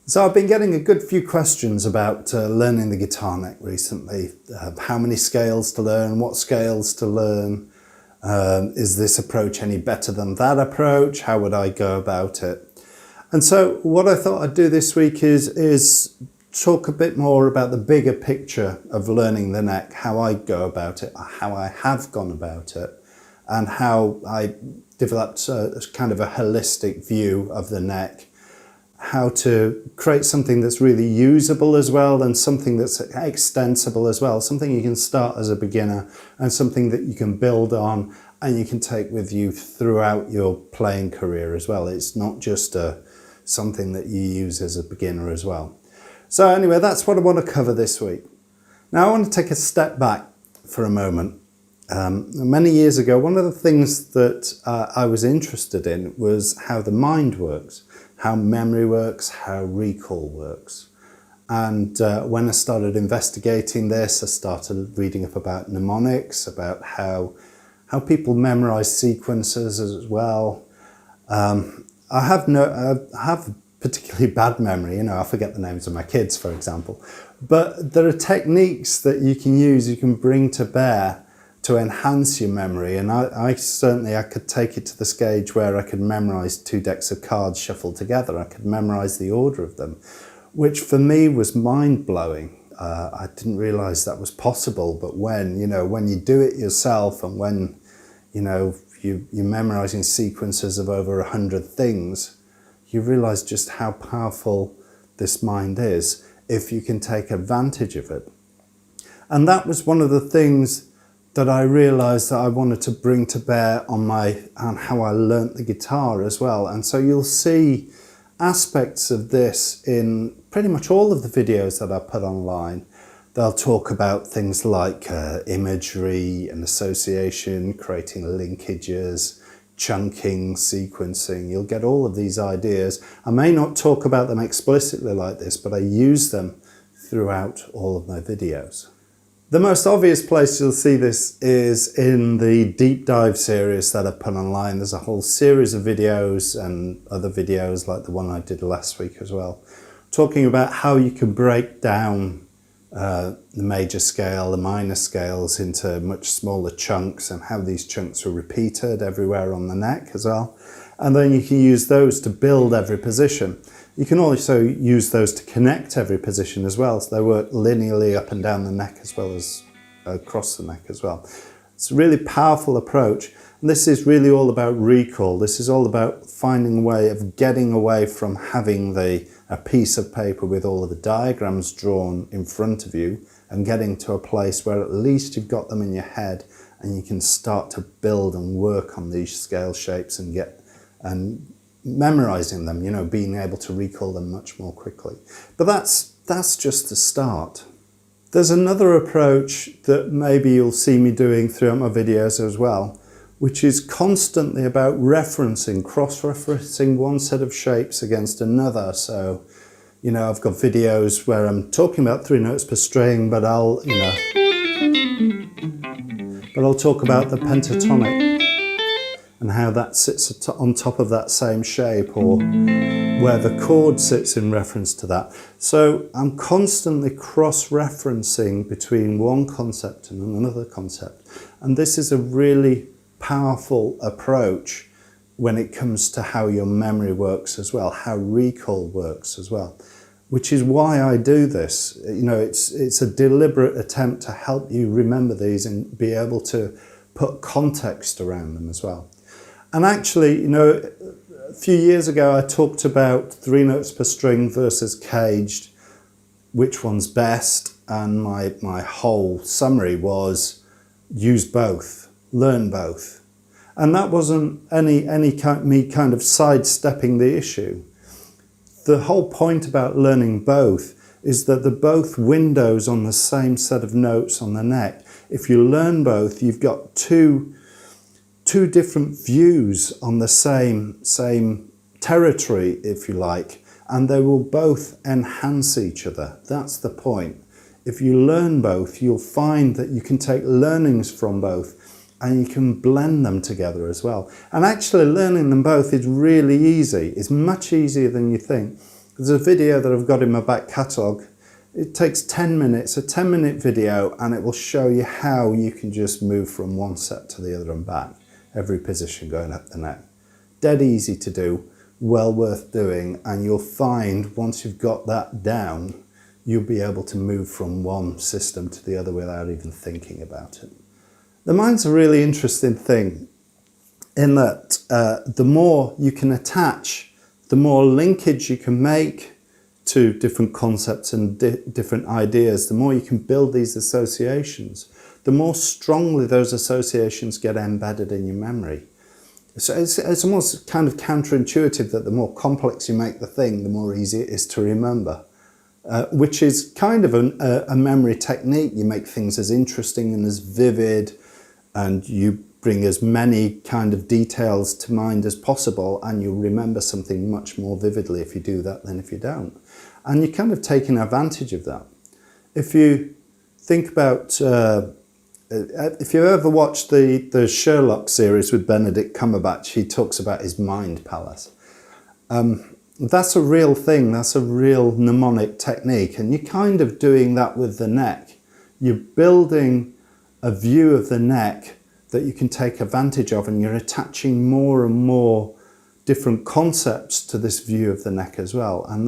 So I've been getting a good few questions about learning the guitar neck recently. How many scales to learn, what scales to learn, is this approach any better than that approach, how would I go about it? And so what I thought I'd do this week is talk a bit more about the bigger picture of learning the neck, how I go about it, how I have gone about it, and how I developed a kind of a holistic view of the neck. How to create something that's really usable as well, and something that's extensible as well, something you can start as a beginner and something that you can build on and you can take with you throughout your playing career as well. It's not just something that you use as a beginner as well. So anyway, that's what I want to cover this week. Now I want to take a step back for a moment. Many years ago, one of the things that I was interested in was how the mind works, how memory works, how recall works. And when I started investigating this, I started reading up about mnemonics, about how people memorize sequences as well. I have particularly bad memory, I forget the names of my kids, for example. But there are techniques that you can use, you can bring to bear to enhance your memory, and I could take it to the stage where I could memorize 2 decks of cards shuffled together. I could memorize the order of them, which for me was mind-blowing. I didn't realize that was possible, but when you do it yourself, and when you're memorizing sequences of over 100 things, you realize just how powerful this mind is if you can take advantage of it. And that was one of the things that I realized that I wanted to bring to bear on how I learnt the guitar as well. And so you'll see aspects of this in pretty much all of the videos that I put online. They'll talk about things like imagery and association, creating linkages, chunking, sequencing. You'll get all of these ideas. I may not talk about them explicitly like this, but I use them throughout all of my videos. The most obvious place you'll see this is in the deep dive series that I put online. There's a whole series of videos and other videos like the one I did last week as well, talking about how you can break down the major scale, the minor scales into much smaller chunks, and how these chunks are repeated everywhere on the neck as well. And then you can use those to build every position. You can also use those to connect every position as well, so they work linearly up and down the neck as well as across the neck as well. It's a really powerful approach, and this is really all about recall. This is all about finding a way of getting away from having a piece of paper with all of the diagrams drawn in front of you, and getting to a place where at least you've got them in your head and you can start to build and work on these scale shapes and memorizing them, being able to recall them much more quickly. But that's just the start. There's another approach that maybe you'll see me doing throughout my videos as well, which is constantly about cross-referencing one set of shapes against another. So, I've got videos where I'm talking about 3 notes per string, but I'll talk about the pentatonic and how that sits on top of that same shape, or where the chord sits in reference to that. So I'm constantly cross-referencing between one concept and another concept. And this is a really powerful approach when it comes to how your memory works as well, how recall works as well, which is why I do this. It's a deliberate attempt to help you remember these and be able to put context around them as well. And actually, a few years ago I talked about 3 notes per string versus caged, which one's best, and my whole summary was use both, learn both. And that wasn't me kind of sidestepping the issue. The whole point about learning both is that they're both windows on the same set of notes on the neck. If you learn both, you've got two different views on the same territory, if you like, and they will both enhance each other. That's the point. If you learn both, you'll find that you can take learnings from both and you can blend them together as well. And actually learning them both is really easy. It's much easier than you think. There's a video that I've got in my back catalogue. It takes 10 minutes, a 10-minute video, and it will show you how you can just move from one set to the other and back, every position going up the neck. Dead easy to do, well worth doing, and you'll find once you've got that down, you'll be able to move from one system to the other without even thinking about it. The mind's a really interesting thing in that the more you can attach, the more linkage you can make to different concepts and different ideas, the more you can build these associations, the more strongly those associations get embedded in your memory. So it's almost kind of counterintuitive that the more complex you make the thing, the more easy it is to remember, which is kind of a memory technique. You make things as interesting and as vivid, and you bring as many kind of details to mind as possible, and you'll remember something much more vividly if you do that than if you don't. And you're kind of taking advantage of that. If you think about, if you ever watched the Sherlock series with Benedict Cumberbatch, he talks about his mind palace. That's a real thing, that's a real mnemonic technique, and you're kind of doing that with the neck. You're building a view of the neck that you can take advantage of, and you're attaching more and more different concepts to this view of the neck as well, and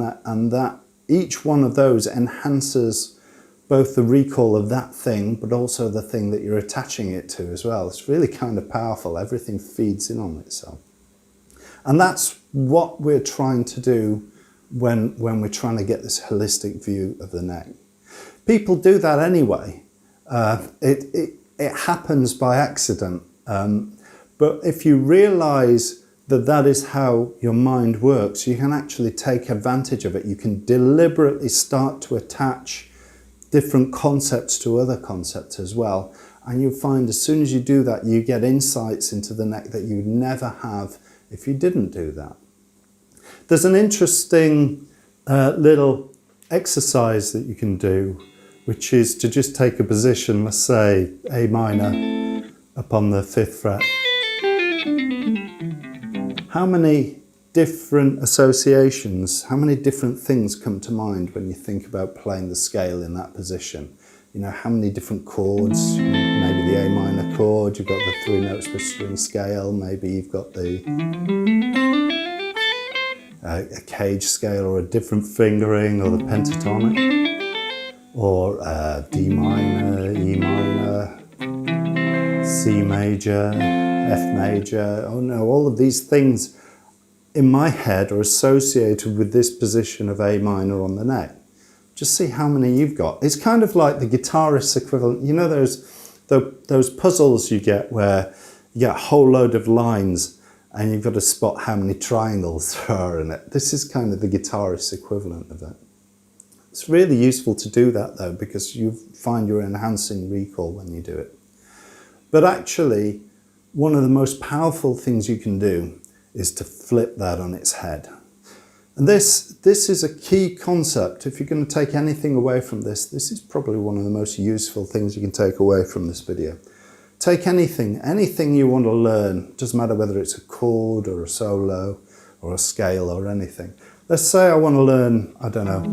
that each one of those enhances both the recall of that thing but also the thing that you're attaching it to as well. It's really kind of powerful. Everything feeds in on itself, and that's what we're trying to do when we're trying to get this holistic view of the neck. People do that anyway. It happens by accident, but if you realize that that is how your mind works, you can actually take advantage of it. You can deliberately start to attach different concepts to other concepts as well, and you'll find as soon as you do that, you get insights into the neck that you'd never have if you didn't do that. There's an interesting little exercise that you can do, which is to just take a position, let's say A minor upon the 5th fret. How many different associations, how many different things come to mind when you think about playing the scale in that position? You know, how many different chords? Maybe the A minor chord, you've got the 3 notes per string scale, maybe you've got the a cage scale or a different fingering, or the pentatonic, or D minor, E minor, C major, F major. Oh no, all of these things in my head are associated with this position of A minor on the neck. Just see how many you've got. It's kind of like the guitarist's equivalent. You know those puzzles you get where you get a whole load of lines and you've got to spot how many triangles there are in it. This is kind of the guitarist's equivalent of it. It's really useful to do that though, because you find you're enhancing recall when you do it. But actually, one of the most powerful things you can do is to flip that on its head. And this is a key concept. If you're going to take anything away from this, this is probably one of the most useful things you can take away from this video. Take anything you want to learn, doesn't matter whether it's a chord or a solo or a scale or anything. Let's say I want to learn, I don't know,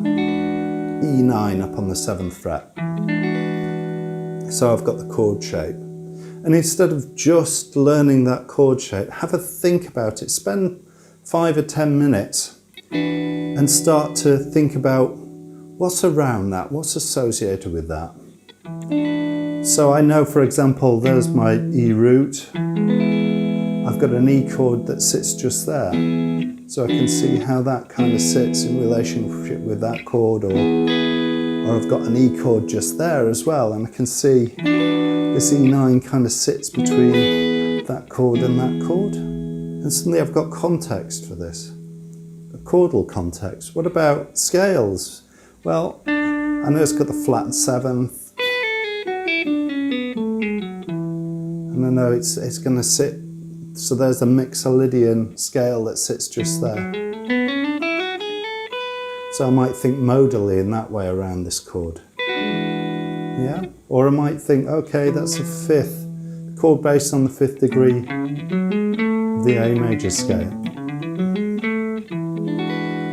E9 up on the 7th fret. So I've got the chord shape. And instead of just learning that chord shape, have a think about it. Spend 5 or 10 minutes and start to think about what's around that, what's associated with that. So I know, for example, there's my E root. I've got an E chord that sits just there. So I can see how that kind of sits in relationship with that chord, or I've got an E chord just there as well, and I can see this E9 kind of sits between that chord and that chord. And suddenly I've got context for this, a chordal context. What about scales? Well, I know it's got the flat 7th, and I know it's going to sit, so there's the Mixolydian scale that sits just there. So I might think modally in that way around this chord. Yeah? Or I might think, okay, that's a 5th, chord based on the 5th degree of the A major scale.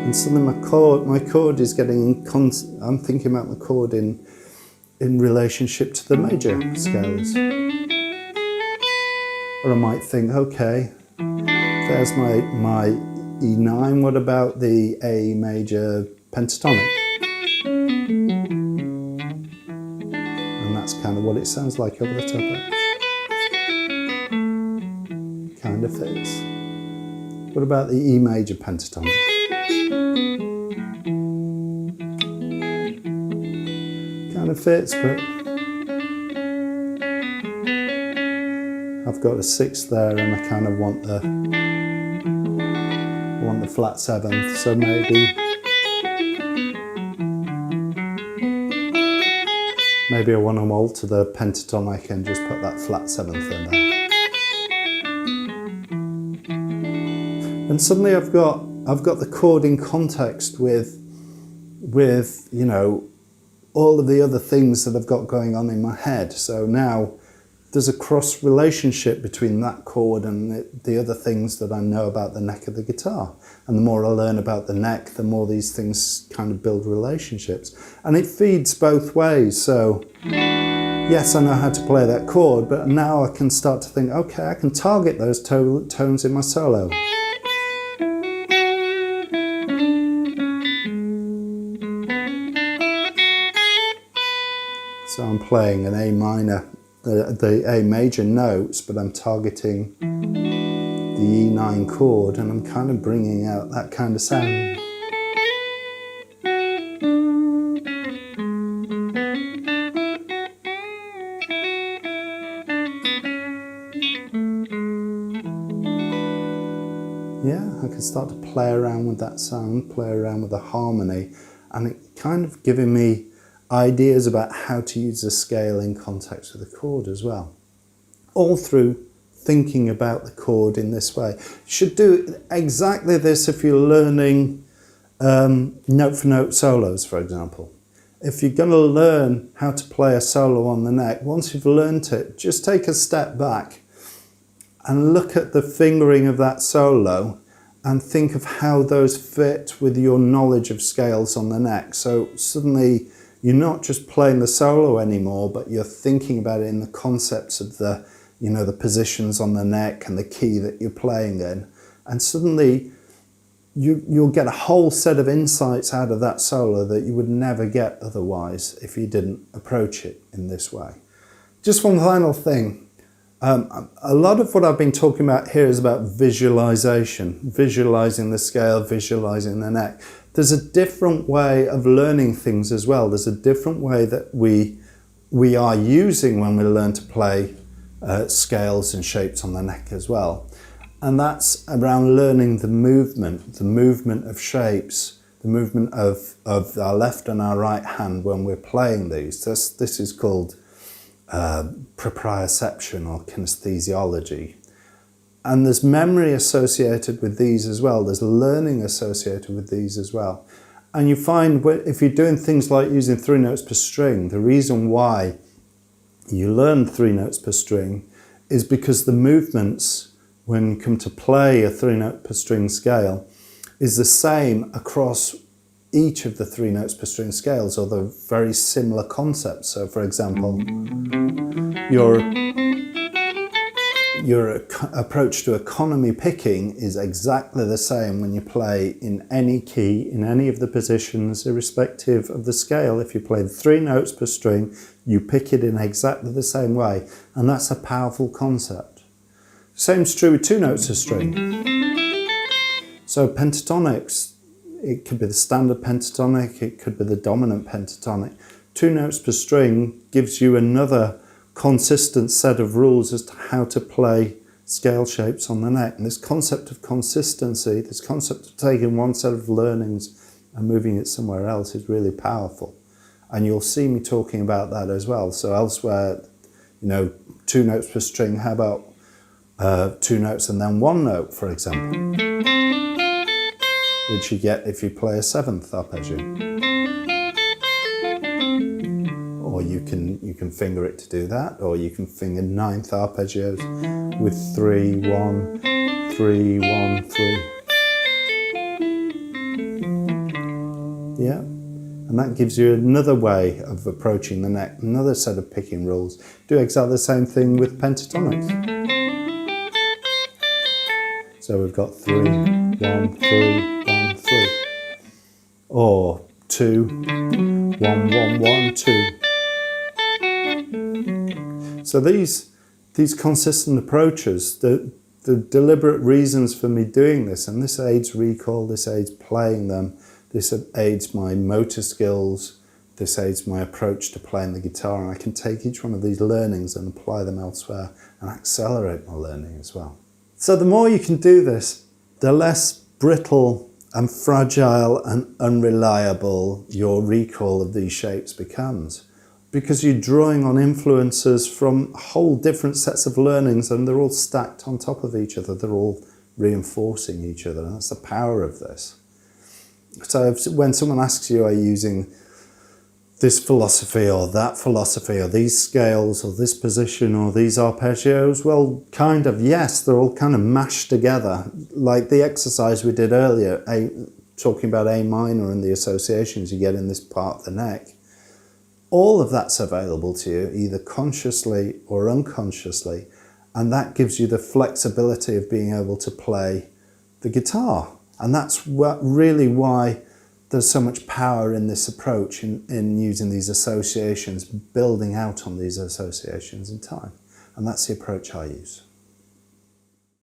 And suddenly my chord is getting, I'm thinking about the chord in relationship to the major scales. Or I might think, okay, there's my E9, what about the A major pentatonic? And that's kind of what it sounds like over the top of it. Kind of fits. What about the E major pentatonic? Kind of fits, but I've got a 6th there and I kind of want the flat 7th, so maybe I want to alter the pentatonic and just put that flat 7th in there. And suddenly I've got the chord in context with you know, all of the other things that I've got going on in my head. So now there's a cross relationship between that chord and the other things that I know about the neck of the guitar. And the more I learn about the neck, the more these things kind of build relationships. And it feeds both ways. So yes, I know how to play that chord, but now I can start to think, okay, I can target those tones in my solo. So I'm playing an A minor, the A major notes, but I'm targeting the E9 chord and I'm kind of bringing out that kind of sound. Yeah, I can start to play around with that sound, play around with the harmony, and it kind of giving me ideas about how to use the scale in context with the chord as well. All through thinking about the chord in this way. You should do exactly this if you're learning note for note solos, for example. If you're going to learn how to play a solo on the neck, once you've learnt it, just take a step back and look at the fingering of that solo and think of how those fit with your knowledge of scales on the neck. So suddenly you're not just playing the solo anymore, but you're thinking about it in the concepts of the, you know, the positions on the neck and the key that you're playing in. And suddenly you'll get a whole set of insights out of that solo that you would never get otherwise if you didn't approach it in this way. Just one final thing. A lot of what I've been talking about here is about visualization, visualizing the scale, visualizing the neck. There's a different way of learning things as well. There's a different way that we are using when we learn to play scales and shapes on the neck as well. And that's around learning the movement of shapes, the movement of our left and our right hand when we're playing these. This is called proprioception or kinesthesiology. And there's memory associated with these as well. There's learning associated with these as well. And you find if you're doing things like using 3 notes per string, the reason why you learn 3 notes per string is because the movements, when you come to play a 3 note per string scale, is the same across each of the 3 notes per string scales, or the very similar concepts. So for example, your approach to economy picking is exactly the same when you play in any key, in any of the positions, irrespective of the scale. If you play the 3 notes per string, you pick it in exactly the same way. And that's a powerful concept. Same's true with 2 notes a string. So pentatonics, it could be the standard pentatonic, it could be the dominant pentatonic. 2 notes per string gives you another consistent set of rules as to how to play scale shapes on the neck. And this concept of consistency, this concept of taking one set of learnings and moving it somewhere else is really powerful. And you'll see me talking about that as well. So elsewhere, you know, 2 notes per string, how about 2 notes and then 1 note, for example, which you get if you play a 7th arpeggio. Or you can finger it to do that, or you can finger 9th arpeggios with 3, 1, 3, 1, 3. Yeah. And that gives you another way of approaching the neck, another set of picking rules. Do exactly the same thing with pentatonics. So we've got 3, 1, 3, 1, 3. Or 2, 1, 1, 1, 2. So these consistent approaches, the deliberate reasons for me doing this, and this aids recall, this aids playing them, this aids my motor skills, this aids my approach to playing the guitar, and I can take each one of these learnings and apply them elsewhere and accelerate my learning as well. So the more you can do this, the less brittle and fragile and unreliable your recall of these shapes becomes, because you're drawing on influences from whole different sets of learnings, and they're all stacked on top of each other, they're all reinforcing each other, and that's the power of this. So when someone asks you, are you using this philosophy or that philosophy or these scales or this position or these arpeggios, well, kind of, yes, they're all kind of mashed together, like the exercise we did earlier, talking about A minor and the associations you get in this part of the neck. All of that's available to you, either consciously or unconsciously, and that gives you the flexibility of being able to play the guitar. And that's really why there's so much power in this approach, in using these associations, building out on these associations in time. And that's the approach I use.